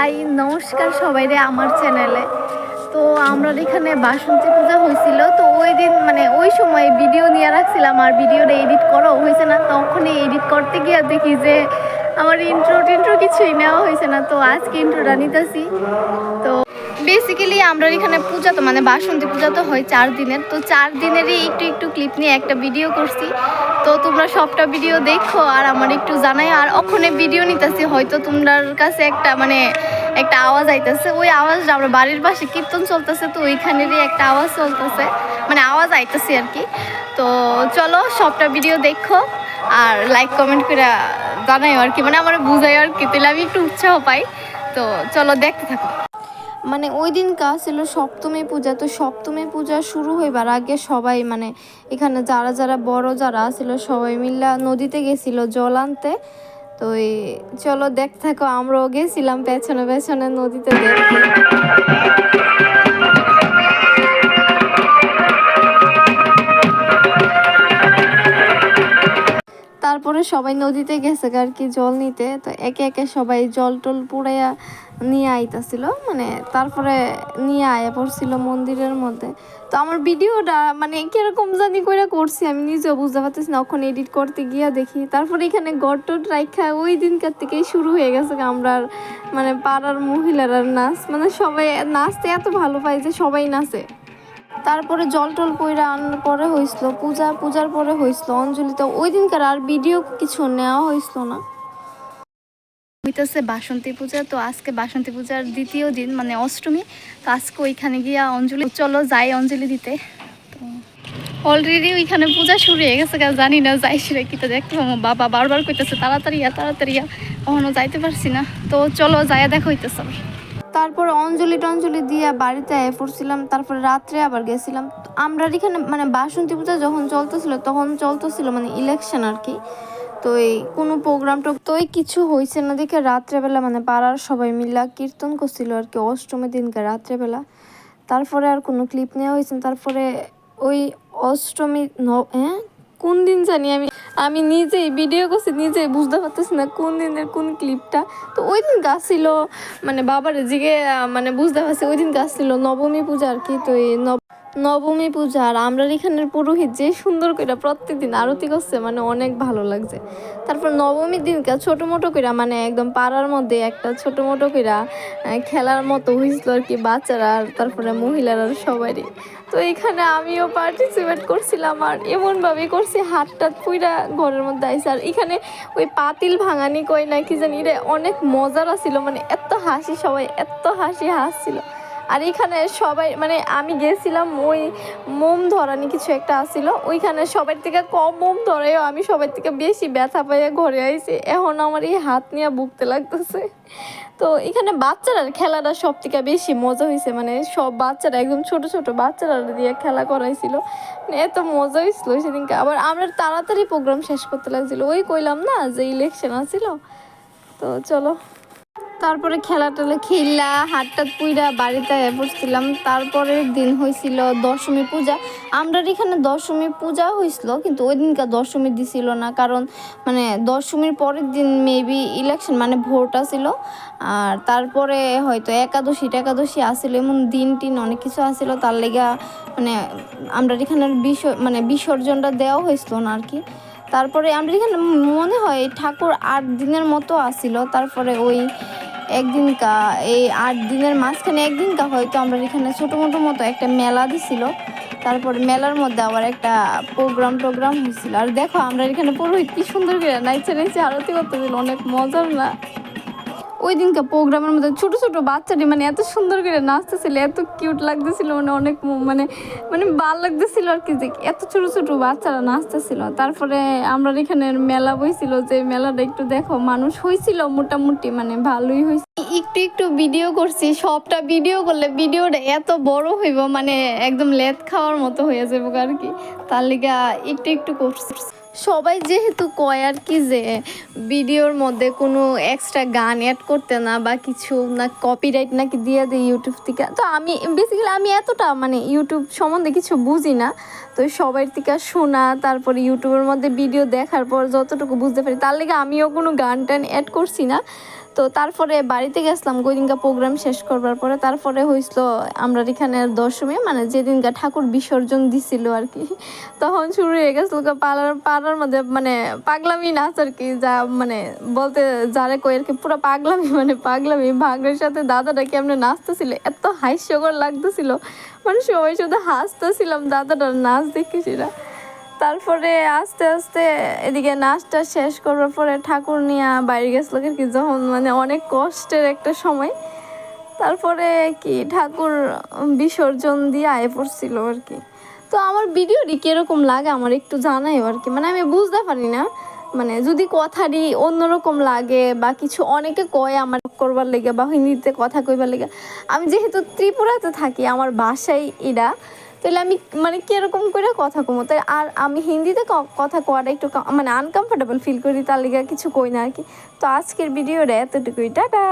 High নমস্কার সবাইরে আমার চ্যানেলে। তো আমরা এখানে বাসন্তী পূজা হয়েছিল, তো ওই দিন মানে ওই সময় ভিডিও নিয়ে রাখছিলাম আর ভিডিওটা এডিট করা হয়েছে না। তখনই এডিট করতে গিয়ে দেখি যে আমার ইন্ট্রো কিছুই নেওয়া হয়েছে না। তো আজকে ইন্ট্রোটা নিতেছি। তো বেসিক্যালি আমরা এখানে পূজা তো মানে বাসন্তী পূজা তো হয় 4 দিনের, তো 4 দিনেরই একটু ক্লিপ নিয়ে একটা ভিডিও করছি। তো তোমরা সবটা ভিডিও দেখো আর আমার একটু জানাই। আর ওখানে ভিডিও নিতেছি, হয়তো তোমার কাছে একটা আওয়াজ আইতেছে, ওই আওয়াজটা আমরা বাড়ির পাশে কীর্তন চলতেছে, তো ওইখানেরই একটা আওয়াজ চলতেছে, মানে আওয়াজ আইতেছে আর কি। তো চলো সবটা ভিডিও দেখো আর লাইক কমেন্ট করে জানাই আর কি, মানে আমার বুঝাই আর কি, তাহলে আমি একটু উৎসাহ পাই। তো চলো দেখতে থাকো। মানে ওই দিন ছিল সপ্তমী পূজা। তো সপ্তমী পূজা শুরু হইবার আগে সবাই মানে এখানে যারা বড় যারা ছিল সবাই মিল্লা নদীতে গেছিল জল আনতে। তো চলো দেখতে থাকো, আমরাও গেছিলাম পেছনে পেছনে নদীতে দেখতে। তারপরে সবাই নদীতে গেছে আর কি জল নিতে। তো একে একে সবাই জল টল পুড়াইয়া নিয়ে আইতাছিল, মানে তারপরে নিয়ে আয়া পড়ছিল মন্দিরের মধ্যে। তো আমার ভিডিওটা মানে কিরকম জানি করে করছি আমি নিজেও বুঝতে পারতেছি না, ওখানে এডিট করতে গিয়া দেখি। তারপরে এখানে গট্টট রাইখা ওই দিনকার থেকেই শুরু হয়ে গেছে আমরা মানে পাড়ার মহিলারা নাচ, মানে সবাই নাচতে এত ভালো পায় যে সবাই নাচে। তারপরে জল টল পইরা আনার পরে হয়েছিল পূজার পরে হয়েছিল অঞ্জলি। তো ওই দিনকার আর ভিডিও কিছু নেওয়া হয়েছিল না। হইতেছে বাসন্তী পূজা। তো আজকে বাসন্তী পূজার দ্বিতীয় দিন মানে অষ্টমী। তো আজকে ওইখানে গিয়া অঞ্জলি, চলো যাই অঞ্জলি দিতে। তো অলরেডি ওইখানে পূজা শুরু হয়ে গেছে, জানি না যাই সেটা কি। তো দেখতে পাবো বাবা বারবার কইতেছে তাড়াতাড়ি কখনো যাইতে পারছি না। তো চলো যাইয়া দেখা হইতেছে। তারপর অঞ্জলি টঞ্জলি দিয়ে বাড়িতে পড়ছিলাম। তারপরে রাত্রে আবার গেছিলাম। আমরা এখানে মানে বাসন্তী পূজা যখন চলতেছিল তখন চলতেছিল মানে ইলেকশন আর কি। তো এই কোনো প্রোগ্রামটা তো কিছু হয়েছে না দেখে রাত্রেবেলা মানে পাড়ার সবাই মিলা কীর্তন করছিল আর কি অষ্টমীর দিনকে রাত্রেবেলা। তারপরে আর কোনো ক্লিপ নেওয়া হয়েছে না। তারপরে ওই অষ্টমী কোন দিন জানি আমি নিজেই ভিডিও করছি, নিজেই বুঝতে পারতেছি না কোন দিনের কোন ক্লিপটা। তো ওই দিন গাছ ছিল মানে বাবার জিগে মানে বুঝতে পারছি ওই দিন গাছ ছিল নবমী পূজা আর কি। তো এই নবমী পূজা আর আমরা এখানের পুরোহিত যে সুন্দর করে প্রত্যেকদিন আরতি করছে, মানে অনেক ভালো লাগছে। তারপর নবমীর দিনকে ছোটো মোটো করে মানে একদম পাড়ার মধ্যে একটা ছোটো মোটো করে খেলার মতো হয়েছিল আর কি, বাচ্চারা আর তারপরে মহিলারা সবারই। তো এখানে আমিও পার্টিসিপেট করছিলাম আর এমনভাবেই করছি হাতটা পুইরা ঘরের মধ্যে আইসে। আর এখানে ওই পাতিল ভাঙানি কই না কি জানি রে, অনেক মজার ছিল, মানে এত হাসি, সবাই এত হাসছিল। আর এখানে সবাই মানে আমি গেছিলাম ওই মোম ধরানি কিছু একটা আসছিল, ওইখানে সবার থেকে কম মোম ধরাইও আমি সবার থেকে বেশি ব্যথা পাইয়া ঘরে আইছি। এখন আমার এই হাত নিয়ে ভুগতে লাগতেছে। তো এখানে বাচ্চারা খেলাটা সব থেকে বেশি মজা হয়েছে, মানে সব বাচ্চারা একদম ছোট বাচ্চারা দিয়ে খেলা করাইছিল, মানে এত মজা হয়েছিল সেদিনকে। আবার আমরা তাড়াতাড়ি প্রোগ্রাম শেষ করতে লাগছিল, ওই কইলাম না যে ইলেকশন আছিল। তো চলো তারপরে খেলা টেলা খেললা হাতটা পুইরা বাড়িতে পড়ছিলাম। তারপরের দিন হয়েছিল দশমী পূজা। আমরা এখানে দশমী পূজা হয়েছিল, কিন্তু ওই দিনকার দশমী দিছিল না, কারণ মানে দশমীর পরের দিন মেবি ইলেকশন মানে ভোট আসিল। আর তারপরে হয়তো একাদশী আসছিল, এমন দিন টিন অনেক কিছু আসছিল, তার লেগা মানে আমরা এখানের বিসর্জনটা দেওয়া হয়েছিল না আর কি। তারপরে আমরা এখানে মনে হয় ঠাকুর 8 দিনের মতো আসিল। তারপরে ওই একদিনকা এই 8 দিনের মাঝখানে একদিনকা হয়তো আমরা এখানে ছোটো মতো একটা মেলা দিছিল। তারপর মেলার মধ্যে আবার একটা প্রোগ্রাম হয়েছিল। আর দেখো আমরা এখানে পুরোহিত কি সুন্দর করে নাইচে আরতি করতে দিল, অনেক মজার না। ওই দিনকে প্রোগ্রামের মধ্যে ছোট বাচ্চাটি মানে এত সুন্দর করে নাচতেছিল, এত কিউট লাগতেছিল, মানে অনেক মানে ভালো লাগতেছিল আর কি, যে এত ছোট বাচ্চারা নাচতেছিল। তারপরে আমরা এখানে মেলা বইছিল, যে মেলাটা একটু দেখো মানুষ হয়েছিল মোটামুটি, মানে ভালোই হয়েছে। একটু ভিডিও করছি, সবটা ভিডিও করলে ভিডিওটা এত বড় হইব মানে একদম লেদ খাওয়ার মতো হয়ে যাবো আর কি, তার লিগা একটু করছি। সবাই যেহেতু কয় আর কি যে ভিডিওর মধ্যে কোনো এক্সট্রা গান অ্যাড করতে না বা কিছু না, কপিরাইট নাকি দিয়ে দেয় ইউটিউব থেকে। তো আমি বেসিক্যালি আমি এতটা মানে ইউটিউব সম্বন্ধে কিছু বুঝি না। তো সবার থেকে শোনা, তারপরে ইউটিউবের মধ্যে ভিডিও দেখার পর যতটুকু বুঝতে পারি, তার লেগে আমিও কোনো গান টান অ্যাড করছি না। তো তারপরে বাড়িতে গেছিলাম ওইদিনকার প্রোগ্রাম শেষ করবার পরে। তারপরে হয়েছিল আমরা এখানে দশমী, মানে যেদিনকার ঠাকুর বিসর্জন দিছিল আর কি, তখন শুরু হয়ে গেছিল পাড়ার মধ্যে মানে পাগলামি নাচ আর কি, যা মানে বলতে যারে কই আর কি, পুরো পাগলামি, মানে পাগলামি। ভাগ্নের সাথে দাদাটা কেমনে নাচতেছিল, এত হাস্যকর লাগতেছিল, মানে সবাই শুধু হাসতেছিলাম দাদাটার নাচ দেখেছিলা। তারপরে আস্তে আস্তে এদিকে নাচটা শেষ করার পরে ঠাকুর নিয়ে বাইরে গেছিল আর কি, যখন মানে অনেক কষ্টের একটা সময়। তারপরে কি ঠাকুর বিসর্জন দিয়ে আয়ে পড়ছিল আর কি। তো আমার ভিডিওটি কীরকম লাগে আমার একটু জানাইও আর কি, মানে আমি বুঝতে পারি না, মানে যদি কথাটি অন্যরকম লাগে বা কিছু অনেকে কয় আমার করবার লেগে বা হিন্দিতে কথা কইবার লেগে। আমি যেহেতু ত্রিপুরাতে থাকি, আমার বাসায় এরা, তাহলে আমি মানে কীরকম করে কথা কমো, তাই আর আমি হিন্দিতে কথা কওয়াটা একটু মানে আনকমফোর্টেবল ফিল করি, তার লেগে কিছু কই না আর কি। তো আজকের ভিডিওটা এতটুকুই, টাটা।